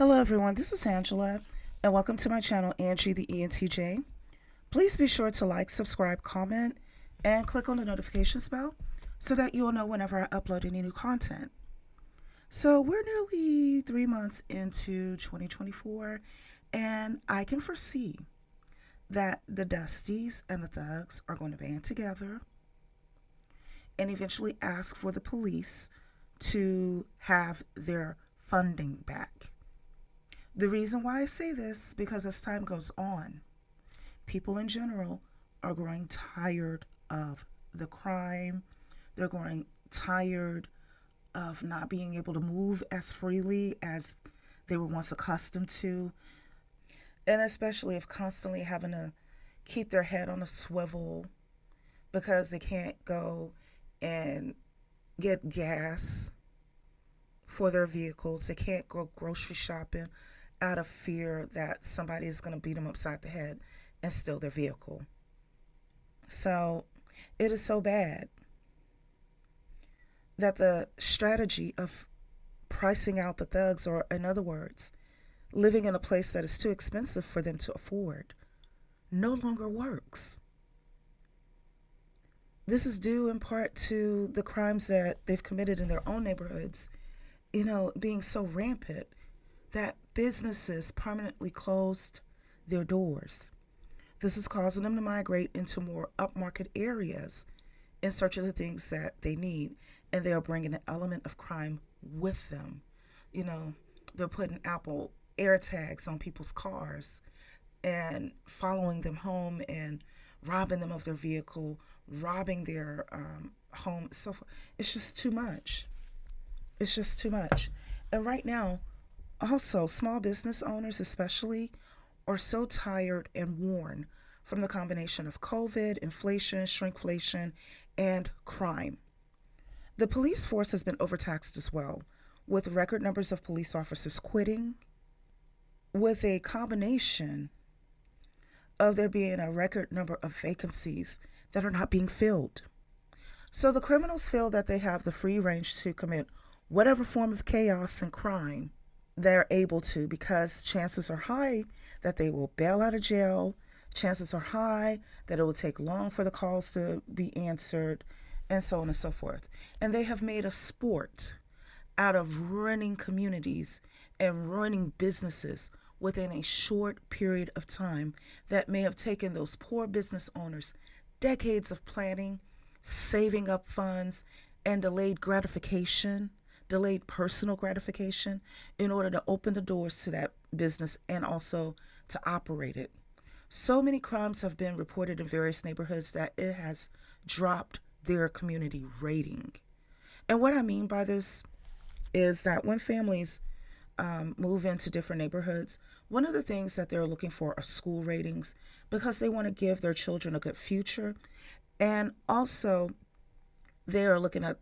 Hello everyone, this is Angela, and welcome to my channel, Angie the ENTJ. Please be sure to like, subscribe, comment, and click on the notifications bell so that you'll know whenever I upload any new content. So we're nearly 3 months into 2024, and I can foresee that the dusties and the thugs are going to band together and eventually ask for the police to have their funding back. The reason why I say this is because as time goes on, people in general are growing tired of the crime. They're growing tired of not being able to move as freely as they were once accustomed to. And especially of constantly having to keep their head on a swivel because they can't go and get gas for their vehicles. They can't go grocery shopping out of fear that somebody is going to beat them upside the head and steal their vehicle. So it is so bad that the strategy of pricing out the thugs, or in other words, living in a place that is too expensive for them to afford, no longer works. This is due in part to the crimes that they've committed in their own neighborhoods, being so rampant that businesses permanently closed their doors. This is causing them to migrate into more upmarket areas in search of the things that they need, and they are bringing an element of crime with them. They're putting Apple AirTags on people's cars and following them home and robbing them of their vehicle, robbing their home. So it's just too much. It's just too much. And right now, also, small business owners especially are so tired and worn from the combination of COVID, inflation, shrinkflation, and crime. The police force has been overtaxed as well, with record numbers of police officers quitting, with a combination of there being a record number of vacancies that are not being filled. So the criminals feel that they have the free range to commit whatever form of chaos and crime they're able to, because chances are high that they will bail out of jail. Chances are high that it will take long for the calls to be answered, and so on and so forth. And they have made a sport out of ruining communities and ruining businesses within a short period of time that may have taken those poor business owners decades of planning, saving up funds, and delayed personal gratification in order to open the doors to that business and also to operate it. So many crimes have been reported in various neighborhoods that it has dropped their community rating. And what I mean by this is that when families move into different neighborhoods, one of the things that they're looking for are school ratings, because they want to give their children a good future. And also, they are looking at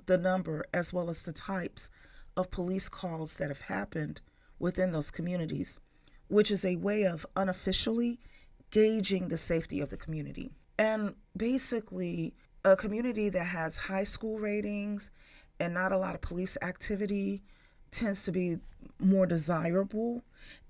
the number as well as the types of police calls that have happened within those communities, which is a way of unofficially gauging the safety of the community. And basically, a community that has high school ratings and not a lot of police activity tends to be more desirable.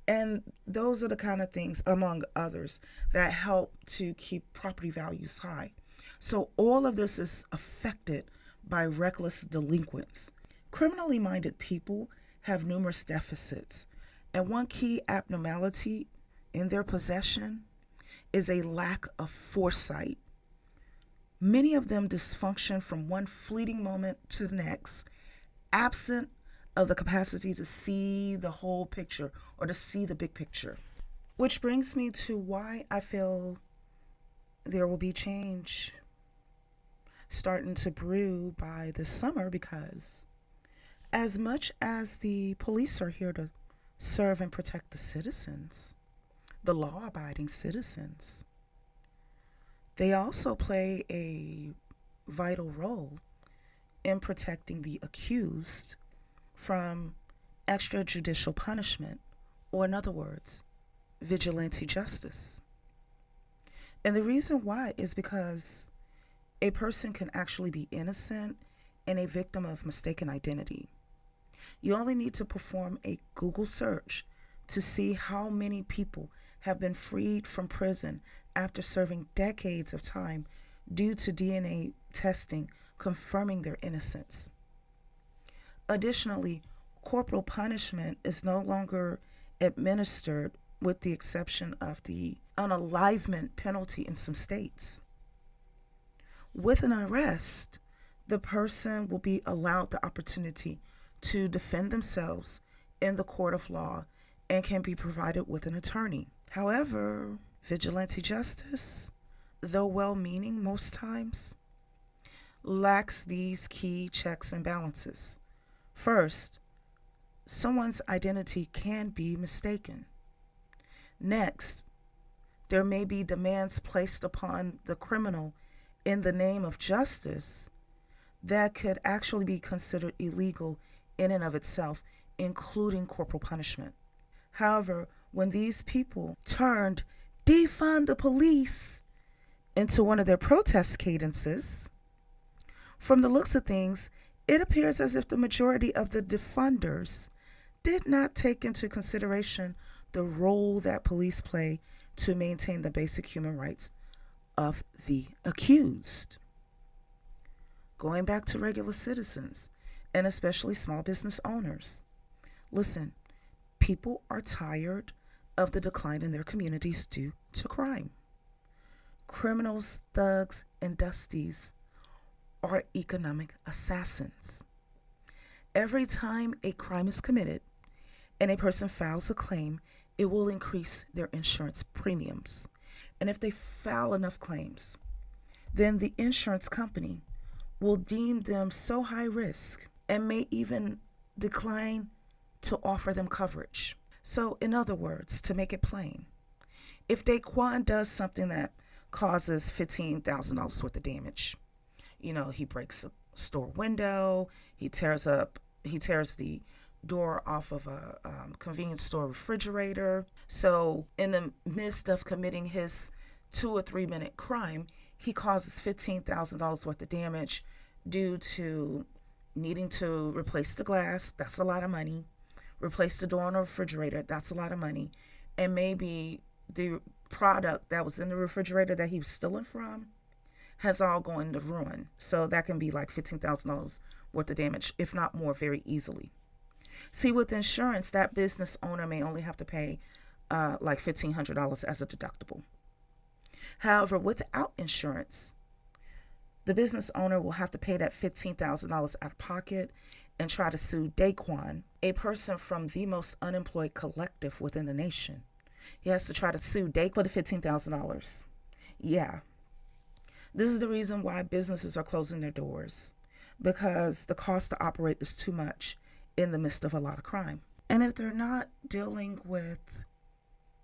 And those are the kind of things, among others, that help to keep property values high. So all of this is affected by reckless delinquents. Criminally minded people have numerous deficits, and one key abnormality in their possession is a lack of foresight. Many of them dysfunction from one fleeting moment to the next, absent of the capacity to see the whole picture or to see the big picture. Which brings me to why I feel there will be change starting to brew by this summer, because as much as the police are here to serve and protect the citizens, the law-abiding citizens, they also play a vital role in protecting the accused from extrajudicial punishment, or in other words, vigilante justice. And the reason why is because a person can actually be innocent and a victim of mistaken identity. You only need to perform a Google search to see how many people have been freed from prison after serving decades of time due to DNA testing confirming their innocence. Additionally, corporal punishment is no longer administered with the exception of the unalivement penalty in some states. With an arrest, the person will be allowed the opportunity to defend themselves in the court of law and can be provided with an attorney. However, vigilante justice, though well meaning most times, lacks these key checks and balances. First, someone's identity can be mistaken. Next, there may be demands placed upon the criminal in the name of justice that could actually be considered illegal in and of itself, including corporal punishment. However, when these people turned defund the police into one of their protest cadences, from the looks of things, it appears as if the majority of the defunders did not take into consideration the role that police play to maintain the basic human rights of the accused. Going back to regular citizens, and especially small business owners. Listen, people are tired of the decline in their communities due to crime. Criminals, thugs, and dusties are economic assassins. Every time a crime is committed and a person files a claim, it will increase their insurance premiums. And if they file enough claims, then the insurance company will deem them so high risk and may even decline to offer them coverage. So, in other words, to make it plain, if Daquan does something that causes $15,000 worth of damage, he breaks a store window, he tears the door off of a convenience store refrigerator. So, in the midst of committing his 2 or 3 minute crime, he causes $15,000 worth of damage due to needing to replace the glass. That's a lot of money. Replace the door on a refrigerator. That's a lot of money. And maybe the product that was in the refrigerator that he was stealing from has all gone to ruin. So that can be like $15,000 worth of damage, if not more, very easily. See, with insurance, that business owner may only have to pay like $1,500 as a deductible. However, without insurance, the business owner will have to pay that $15,000 out of pocket and try to sue Daquan, a person from the most unemployed collective within the nation. He has to try to sue Daquan for the $15,000. Yeah. This is the reason why businesses are closing their doors, because the cost to operate is too much in the midst of a lot of crime. And if they're not dealing with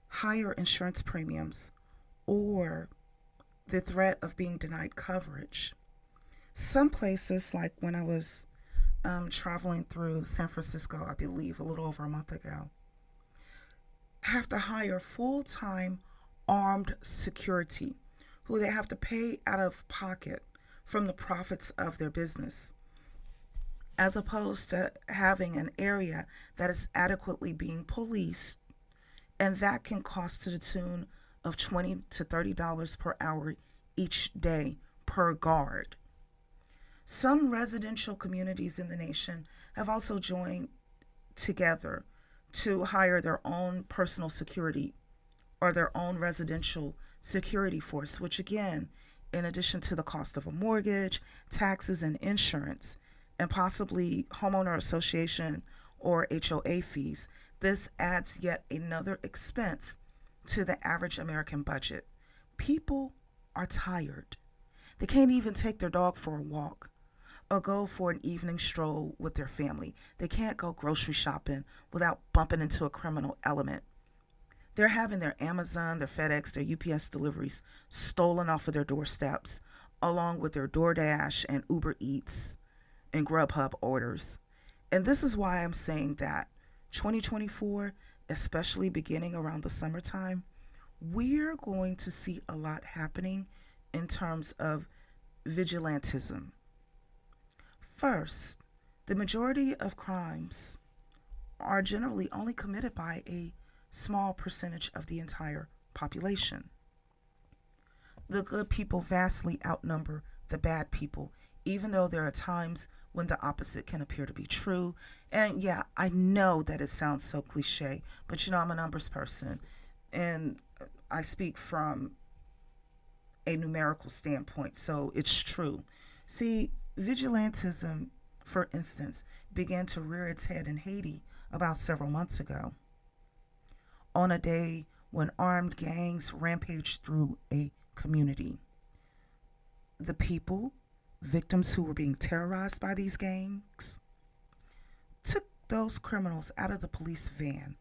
higher insurance premiums or the threat of being denied coverage, some places, like when I was traveling through San Francisco, I believe a little over a month ago, have to hire full-time armed security who they have to pay out of pocket from the profits of their business, as opposed to having an area that is adequately being policed, and that can cost to the tune of $20 to $30 per hour each day per guard. Some residential communities in the nation have also joined together to hire their own personal security or their own residential security force, which again, in addition to the cost of a mortgage, taxes, and insurance, and possibly homeowner association or HOA fees, this adds yet another expense to the average American budget. People are tired. They can't even take their dog for a walk or go for an evening stroll with their family. They can't go grocery shopping without bumping into a criminal element. They're having their Amazon, their FedEx, their UPS deliveries stolen off of their doorsteps, along with their DoorDash and Uber Eats and Grubhub orders. And this is why I'm saying that 2024, especially beginning around the summertime, we're going to see a lot happening in terms of vigilantism. First, The majority of crimes are generally only committed by a small percentage of the entire population. The good people vastly outnumber the bad people, even though there are times when the opposite can appear to be true. And yeah, I know that it sounds so cliche, but I'm a numbers person, and I speak from a numerical standpoint, so it's true. See, vigilantism, for instance, began to rear its head in Haiti about several months ago, on a day when armed gangs rampaged through a community. The people, victims who were being terrorized by these gangs, took those criminals out of the police van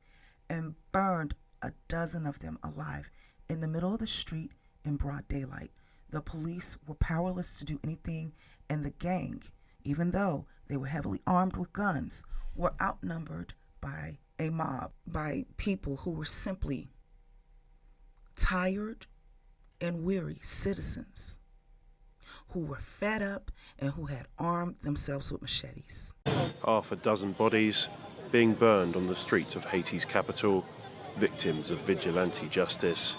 and burned a dozen of them alive in the middle of the street in broad daylight. The police were powerless to do anything, and the gang, even though they were heavily armed with guns, were outnumbered by a mob, by people who were simply tired and weary citizens who were fed up and who had armed themselves with machetes. Half a dozen bodies being burned on the streets of Haiti's capital, victims of vigilante justice.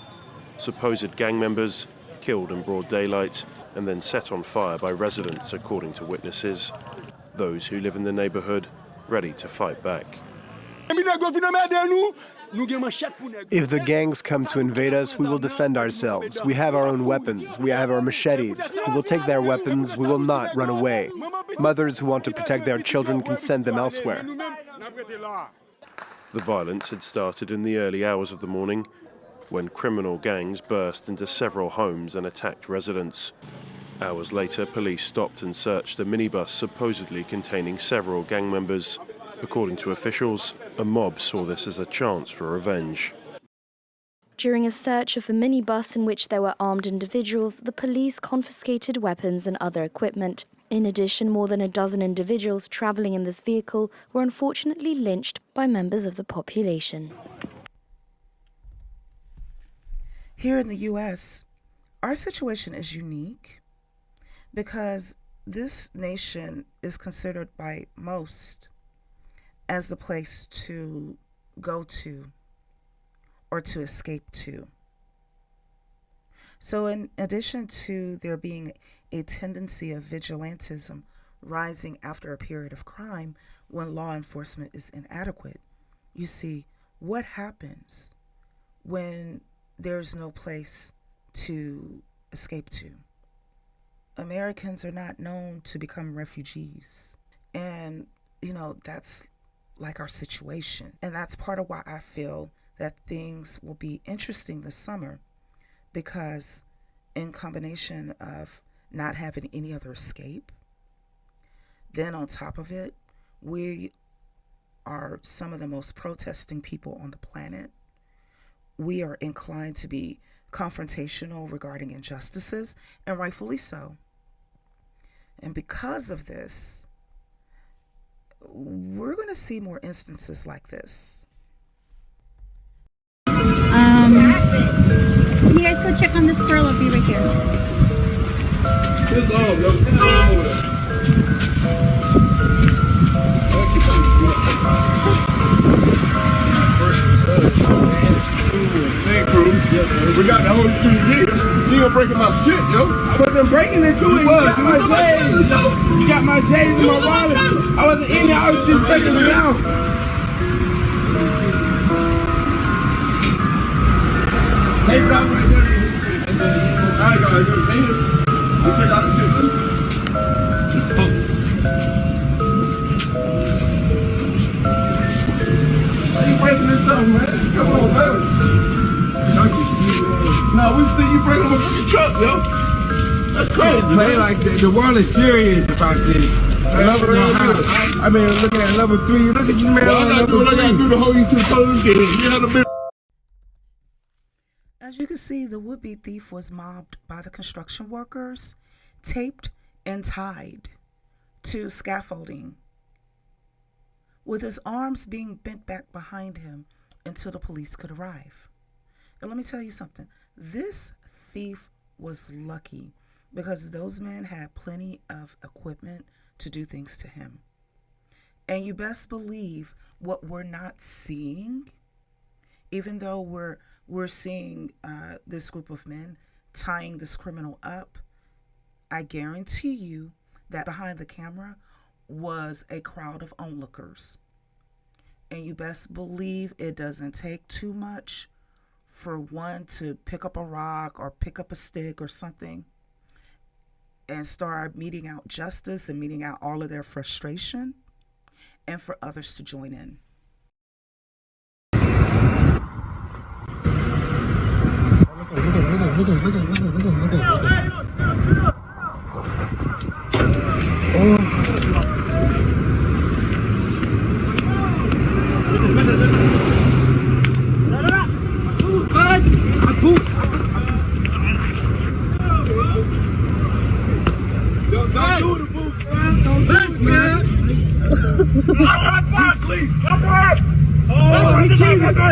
Supposed gang members killed in broad daylight and then set on fire by residents, according to witnesses. Those who live in the neighborhood ready to fight back. If the gangs come to invade us, we will defend ourselves. We have our own weapons. We have our machetes. We will take their weapons. We will not run away. Mothers who want to protect their children can send them elsewhere. The violence had started in the early hours of the morning when criminal gangs burst into several homes and attacked residents. Hours later, police stopped and searched a minibus supposedly containing several gang members. According to officials, a mob saw this as a chance for revenge. During a search of a minibus in which there were armed individuals, the police confiscated weapons and other equipment. In addition, more than a dozen individuals travelling in this vehicle were unfortunately lynched by members of the population. Here in the U.S., our situation is unique because this nation is considered by most as the place to go to or to escape to. So in addition to there being a tendency of vigilantism rising after a period of crime when law enforcement is inadequate, you see, what happens when there's no place to escape to? Americans are not known to become refugees. And, that's like our situation. And that's part of why I feel that things will be interesting this summer, because in combination of not having any other escape, then on top of it, we are some of the most protesting people on the planet. We are inclined to be confrontational regarding injustices, and rightfully so. And because of this, we're going to see more instances like this. Can you guys go check on this girl? I'll be right here. We got the whole 2 years. You gonna breaking my shit, yo. I wasn't breaking it too. You got my J's. You got my J's in my wallet. I wasn't in there. I was just checking them out. Take it out right there. I got it. You take out the shit. Why you breaking this up, man? Come on, man. No, we see you break up a fucking truck, yo. That's crazy, man. Like the world is serious about this. I mean, looking at level 3. Look at you, man. Well, I gotta do what I gotta do to hold you to the police game. You had a bit. As you can see, the would-be thief was mobbed by the construction workers, taped and tied to scaffolding, with his arms being bent back behind him until the police could arrive. And let me tell you something. This thief was lucky because those men had plenty of equipment to do things to him. And you best believe what we're not seeing, even though we're seeing this group of men tying this criminal up, I guarantee you that behind the camera was a crowd of onlookers. And you best believe it doesn't take too much for one to pick up a rock or pick up a stick or something and start meting out justice and meting out all of their frustration, and for others to join in.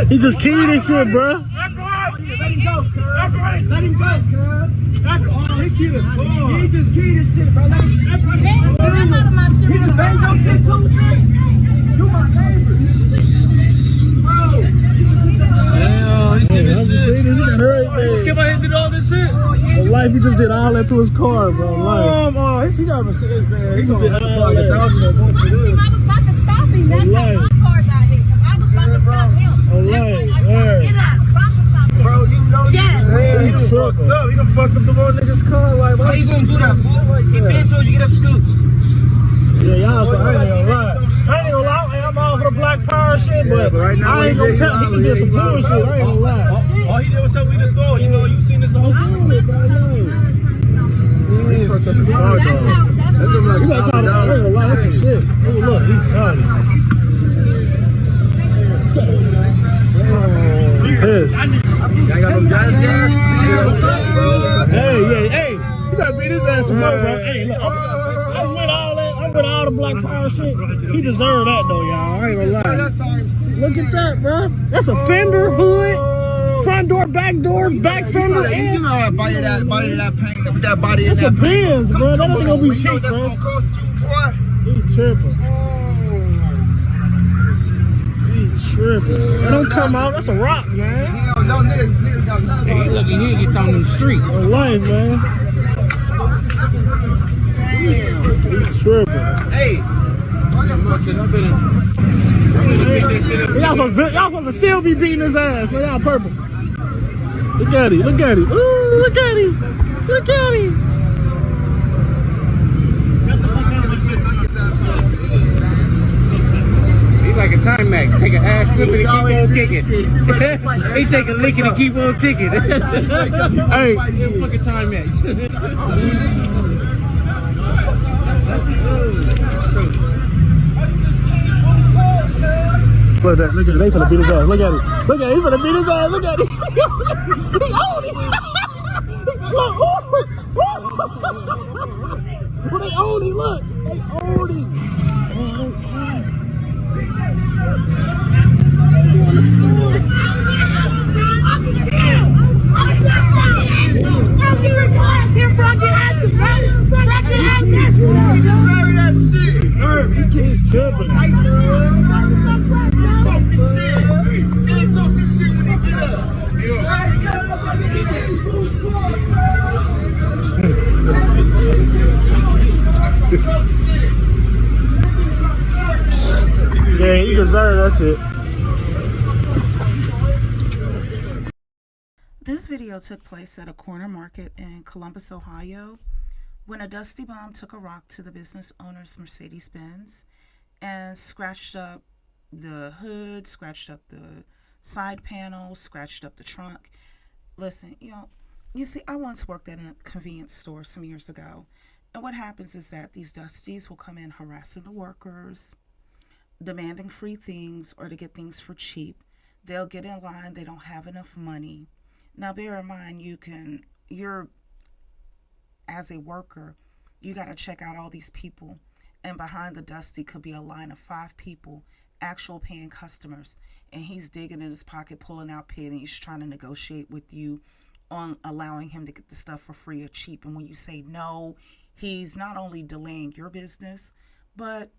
He just keyed this shit, bro. Let him go, cuz. Let him go, cuz. He just keyed this shit, bro. Let him go. He just banged your shit too, shit. You my favorite. Bro. Damn, he seen this shit. He got everything. Came out here and did all this shit. For life, he just did all that to his car, bro. Life. He got a Mercedes, man. He just did all that. Actually, I was about to stop him. That's how my car's out here. Because I was about to stop him. Bro, you know Yes. he done fucked up. He done fucked up the wrong nigga's car. Like, why you gonna do that, fool? He been told you get up scoop. Yeah, y'all, so I ain't gonna lie. I'm all for the black power shit, but right now, I ain't gonna count. He just did some bullshit. I ain't gonna lie. All he did was tell me the store. You know, you seen this the whole time. He fucked up his car, That's dog. how. You gotta call him. I ain't gonna lie. That's some shit. Oh, look, he's sorry. Pissed. I got no gas. Hey, you gotta beat his ass some more, bro. Hey, look, I'm with all the black power shit. He deserved that though, y'all. I ain't gonna lie. Look at that, bro. That's a fender, hood, front door, back fender. You know how body that paint with that body in That's that a Benz, bro. That ain't gonna be cheap, that's bro. gonna cost you, boy. He tripping. He tripping. That don't come out. That's a rock, man. No niggas got nothing. He lucky he didn't get thrown in the street. No life, man. He tripping. Hey, Y'all supposed to still be beating his ass, man. Y'all purple. Look at him. Ooh, look at him. He like a time max. Take an ass whipping and keep on kicking. He take a licking and keep on ticking. Hey, Fucking time max. Look at that. They finna beat his ass. Look at him. He finna beat his ass. Look at him. He owned him. Look. Well, they owned him. Look. They owned him. He's tripping. Yeah, he deserved that shit. This video took place at a corner market in Columbus, Ohio, when a dusty bomb took a rock to the business owner's Mercedes-Benz and scratched up the hood, scratched up the side panel, scratched up the trunk. Listen, you see, I once worked at a convenience store some years ago, and what happens is that these dusties will come in harassing the workers, demanding free things or to get things for cheap. They'll get in line, they don't have enough money. Now bear in mind, you're as a worker, you got to check out all these people, and behind the dusty could be a line of 5 people, actual paying customers, and he's digging in his pocket, pulling out pennies, trying to negotiate with you on allowing him to get the stuff for free or cheap. And when you say no, he's not only delaying your business, but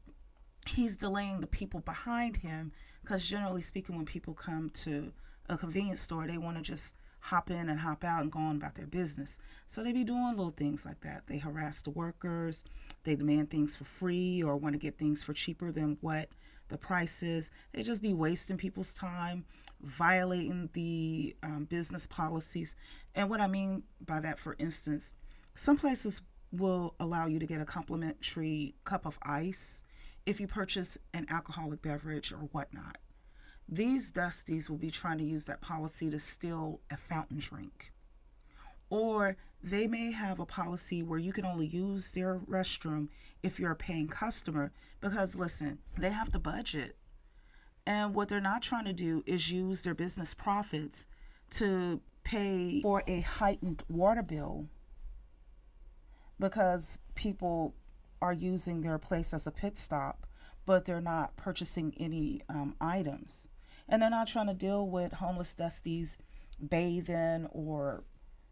he's delaying the people behind him, because generally speaking, when people come to a convenience store, they want to just hop in and hop out and go on about their business. So they be doing little things like that. They harass the workers, they demand things for free or want to get things for cheaper than what the price is. They just be wasting people's time, violating the business policies. And what I mean by that, for instance, some places will allow you to get a complimentary cup of ice if you purchase an alcoholic beverage or whatnot. These dusties will be trying to use that policy to steal a fountain drink. Or they may have a policy where you can only use their restroom if you're a paying customer, because listen, they have to budget. And what they're not trying to do is use their business profits to pay for a heightened water bill, because people are using their place as a pit stop, but they're not purchasing any items. And they're not trying to deal with homeless dusties bathing, or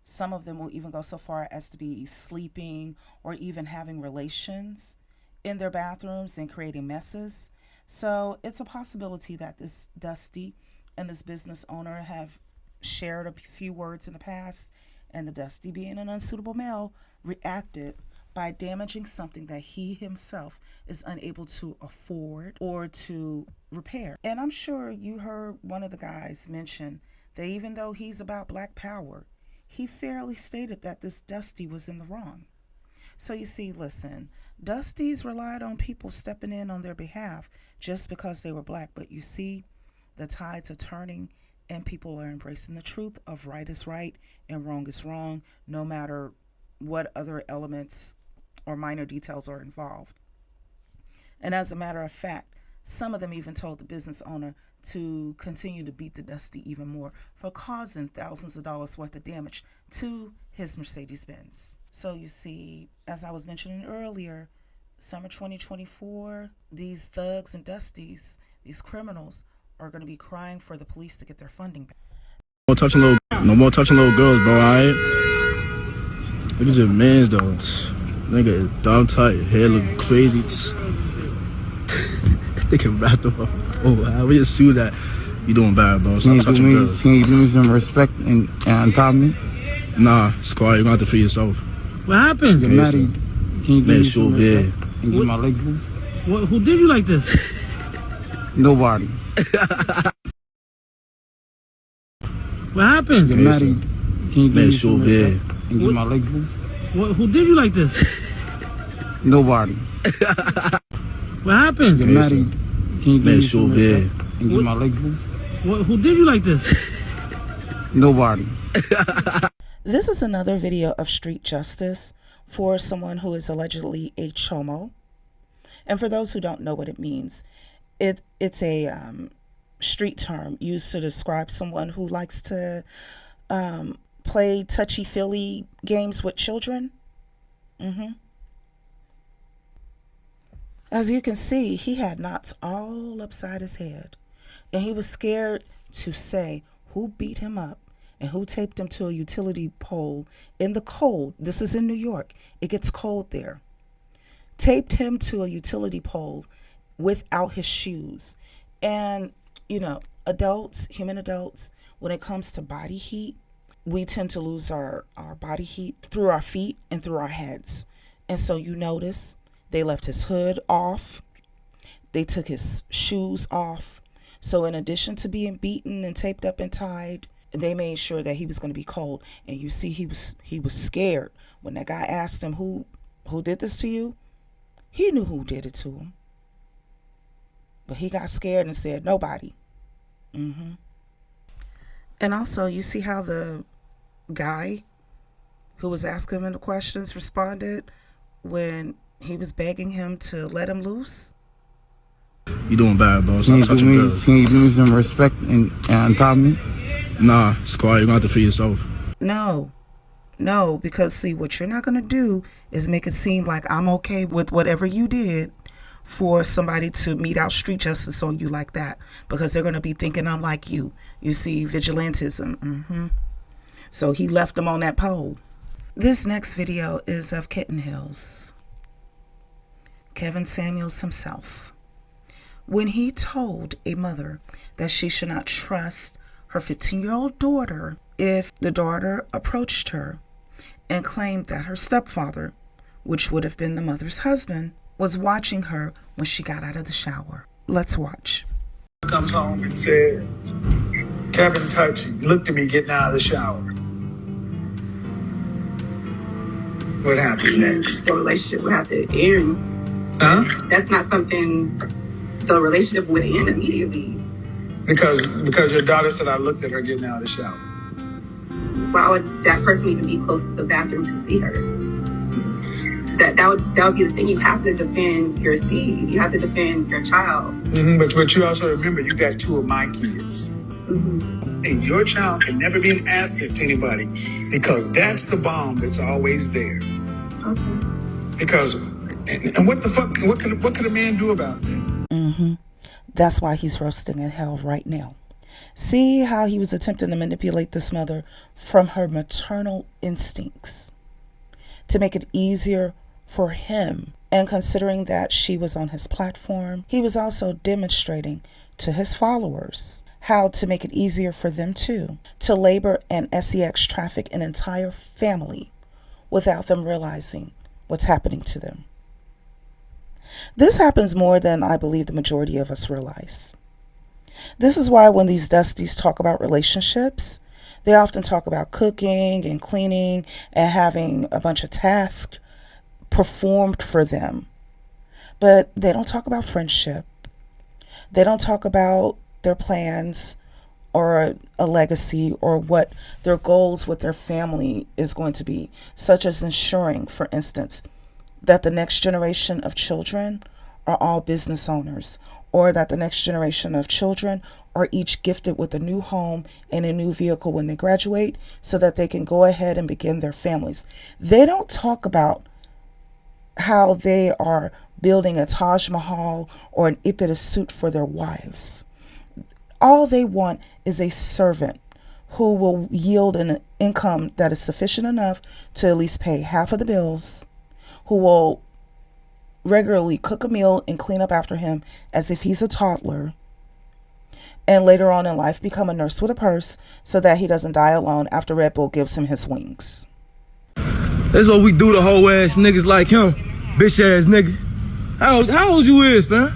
some of them will even go so far as to be sleeping or even having relations in their bathrooms and creating messes. So it's a possibility that this dusty and this business owner have shared a few words in the past, and the dusty, being an unsuitable male, reacted by damaging something that he himself is unable to afford or to repair. And I'm sure you heard one of the guys mention that even though he's about Black power, he fairly stated that this dusty was in the wrong. So you see, listen, dusties relied on people stepping in on their behalf just because they were Black. But you see, the tides are turning, and people are embracing the truth of right is right and wrong is wrong, no matter what other elements or minor details are involved. And as a matter of fact, some of them even told the business owner to continue to beat the dusty even more for causing thousands of dollars worth of damage to his Mercedes-Benz. So you see, as I was mentioning earlier, summer 2024, these thugs and dusties, these criminals, are going to be crying for the police to get their funding back. No more touching little girls, bro, alright? Look at your mans, though. Nigga is dumb tight, hair look crazy. They can wrap them up. Oh, where your shoes at? You doing bad, bro. Stop touching girls. Can you give me some respect and on top of me? Nah, squad, you're gonna have to feed yourself. What happened? You're mad. Can you give me some respect and get my legs loose? Who did you like this? Nobody. What happened? You're mad. Can you give me some respect and get my legs loose? Who did you like this? Nobody. What happened? You're mad. Can you give me some respect and get my legs loose? Who did you like this? Nobody. This is another video of street justice for someone who is allegedly a chomo. And for those who don't know what it means, it's a street term used to describe someone who likes to play touchy-feely games with children. As you can see, he had knots all upside his head, and he was scared to say who beat him up and who taped him to a utility pole in the cold. This is in New York. It gets cold there. Taped him to a utility pole without his shoes. And, you know, adults, human adults, when it comes to body heat, we tend to lose our body heat through our feet and through our heads. And so you notice they left his hood off. They took his shoes off. So in addition to being beaten and taped up and tied, they made sure that he was going to be cold. And you see, he was scared when that guy asked him, who did this to you? He knew who did it to him. But he got scared and said, nobody. And also, you see how the guy who was asking him the questions responded when he was begging him to let him loose? You doing bad, bro. Stop touching girls. Can you give me some respect and on top of me? Nah, squad, you're gonna have to feed yourself. No, because see, what you're not gonna do is make it seem like I'm okay with whatever you did for somebody to mete out street justice on you like that, because they're gonna be thinking I'm like you. You see, vigilantism. So he left them on that pole. This next video is of Kitten Hills. Kevin Samuels himself. when he told a mother that she should not trust her 15-year-old daughter if the daughter approached her and claimed that her stepfather, which would have been the mother's husband, was watching her when she got out of the shower. Let's watch. Comes home and said, Kevin touched you. Looked at me getting out of the shower. What happens next? The relationship would have to end. Huh? That's not something, the relationship would end immediately. Because your daughter said I looked at her getting out of the shower. Why would that person even be close to the bathroom to see her? That would be the thing. You have to defend your seed. You have to defend your child. But you also remember you got 2 of my kids. And your child can never be an asset to anybody because that's the bomb that's always there. Okay. Because, and what the fuck, what could a man do about that? That's why he's roasting in hell right now. See how he was attempting to manipulate this mother from her maternal instincts to make it easier for him. And considering that she was on his platform, he was also demonstrating to his followers how to make it easier for them too to labor and sex traffic an entire family without them realizing what's happening to them. This happens more than I believe the majority of us realize. This is why when these dusties talk about relationships, they often talk about cooking and cleaning and having a bunch of tasks performed for them. But they don't talk about friendship. They don't talk about their plans or a legacy or what their goals with their family is going to be, such as ensuring, for instance, that the next generation of children are all business owners, or that the next generation of children are each gifted with a new home and a new vehicle when they graduate so that they can go ahead and begin their families. They don't talk about how they are building a Taj Mahal or an Ipita suit for their wives. All they want is a servant who will yield an income that is sufficient enough to at least pay half of the bills, who will regularly cook a meal and clean up after him as if he's a toddler, and later on in life become a nurse with a purse so that he doesn't die alone after Red Bull gives him his wings. That's what we do to whole ass niggas like him. Bitch ass nigga. How old you is, man?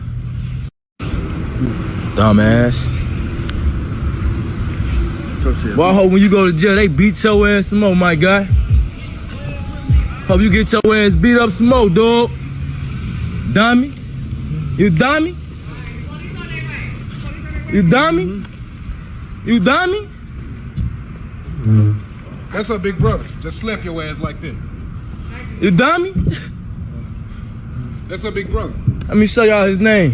Dumbass. Well, I hope when you go to jail, they beat your ass some more, my guy. Hope you get your ass beat up some more, dog. Dummy. You dummy? You dummy? You dummy? That's her big brother. Just slap your ass like that. You dummy? That's her big brother. Let me show y'all his name.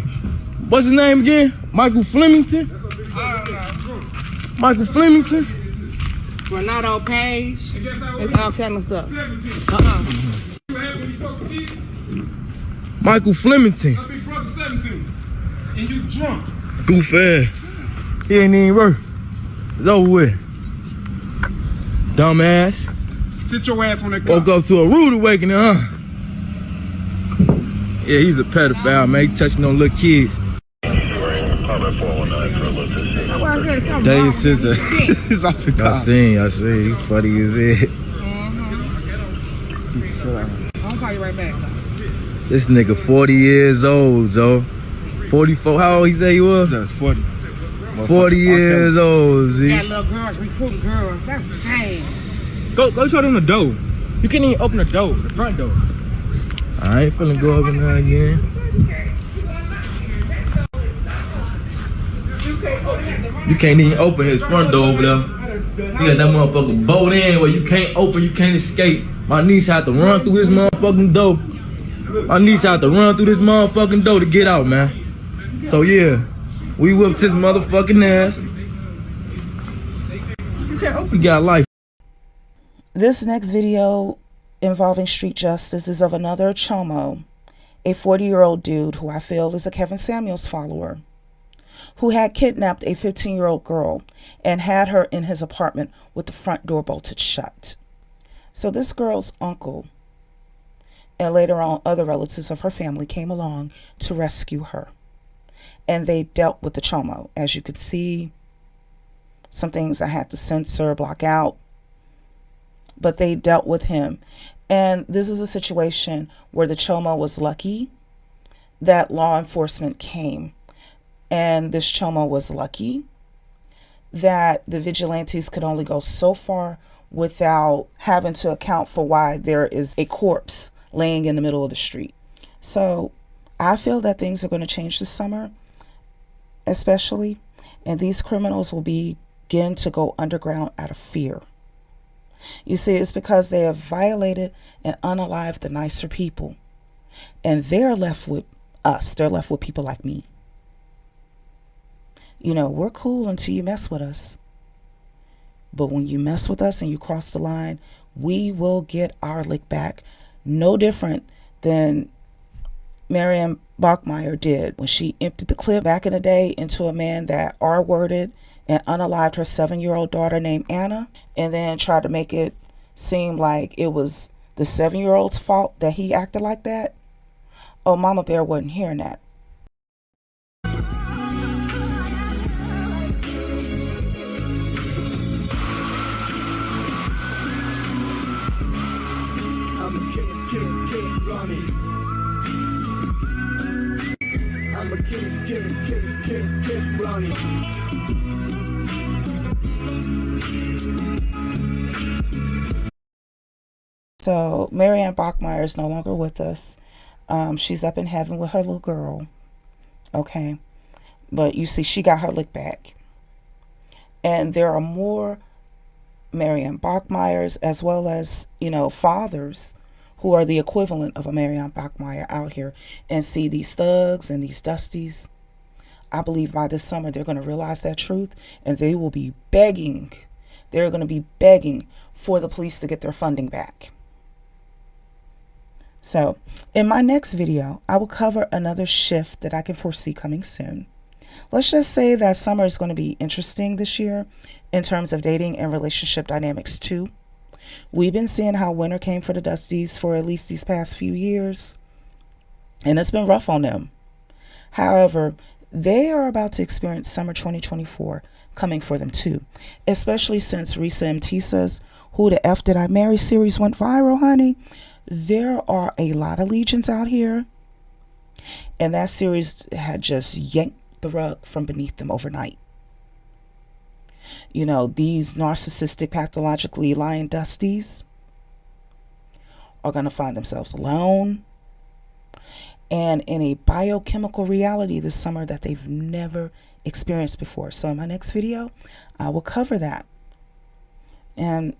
What's his name again? Michael Flemington? Michael Flemington? Renato Page. It's all kind of stuff. Michael Flemington. Her big brother 17. And you drunk. Goof ass. He ain't even work. It's over with. Dumbass. Sit your ass on that car. Woke up to a rude awakening, huh? Yeah, he's a pedophile, man. He touching on little kids. Days is I seen. He funny as it. I'll call you right back. This nigga 40 years old, Zo. 44, how old he say he was? That's 40. 40 years old, Z. Got little girls recruiting girls. That's insane. Go show them the door. You can't even open the door, the front door. I ain't finna go up in there again. You can't even open his front door over there. He got that motherfucker bolt in where you can't open, you can't escape. My niece had to run through this motherfucking door. My niece had to run through this motherfucking door to get out, man. So yeah, we whipped his motherfucking ass. We got life. This next video involving street justice is of another Chomo, a 40-year-old dude who I feel is a Kevin Samuels follower, who had kidnapped a 15-year-old girl and had her in his apartment with the front door bolted shut. So this girl's uncle and later on other relatives of her family came along to rescue her. and they dealt with the chomo. As you could see, some things I had to censor, block out, but they dealt with him. And this is a situation where the chomo was lucky that law enforcement came, and this chomo was lucky that the vigilantes could only go so far without having to account for why there is a corpse laying in the middle of the street. So I feel that things are going to change this summer, especially, and these criminals will begin to go underground out of fear. You see, it's because they have violated and unalived the nicer people, and they're left with us. They're left with people like me. You know, we're cool until you mess with us. But when you mess with us and you cross the line, we will get our lick back. No different than Marianne Bachmeier did when she emptied the clip back in the day into a man that R-worded and unalived her 7-year-old daughter named Anna, and then tried to make it seem like it was the 7-year-old's fault that he acted like that. Oh, Mama Bear wasn't hearing that. I'm a kid, Ronnie. So Marianne Bachmeier is no longer with us. She's up in heaven with her little girl. Okay. But you see, she got her lick back. And there are more Marianne Bachmeiers, as well as, you know, fathers who are the equivalent of a Marianne Bachmeier out here, and see these thugs and these dusties. I believe by this summer they're going to realize that truth, and they will be begging. They're going to be begging for the police to get their funding back. So in my next video, I will cover another shift that I can foresee coming soon. Let's just say that summer is going to be interesting this year in terms of dating and relationship dynamics too. We've been seeing how winter came for the dusties for at least these past few years, and it's been rough on them. However, they are about to experience summer 2024 coming for them too, especially since Risa M. Tisa's Who the F Did I Marry series went viral, honey. There are a lot of legions out here, and that series had just yanked the rug from beneath them overnight. You know, these narcissistic, pathologically lying dusties are going to find themselves alone and in a biochemical reality this summer that they've never experienced before. So in my next video, I will cover that. And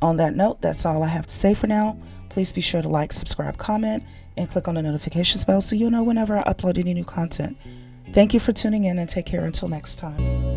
on that note, that's all I have to say for now. Please be sure to like, subscribe, comment, and click on the notifications bell so you'll know whenever I upload any new content. Thank you for tuning in, and take care until next time.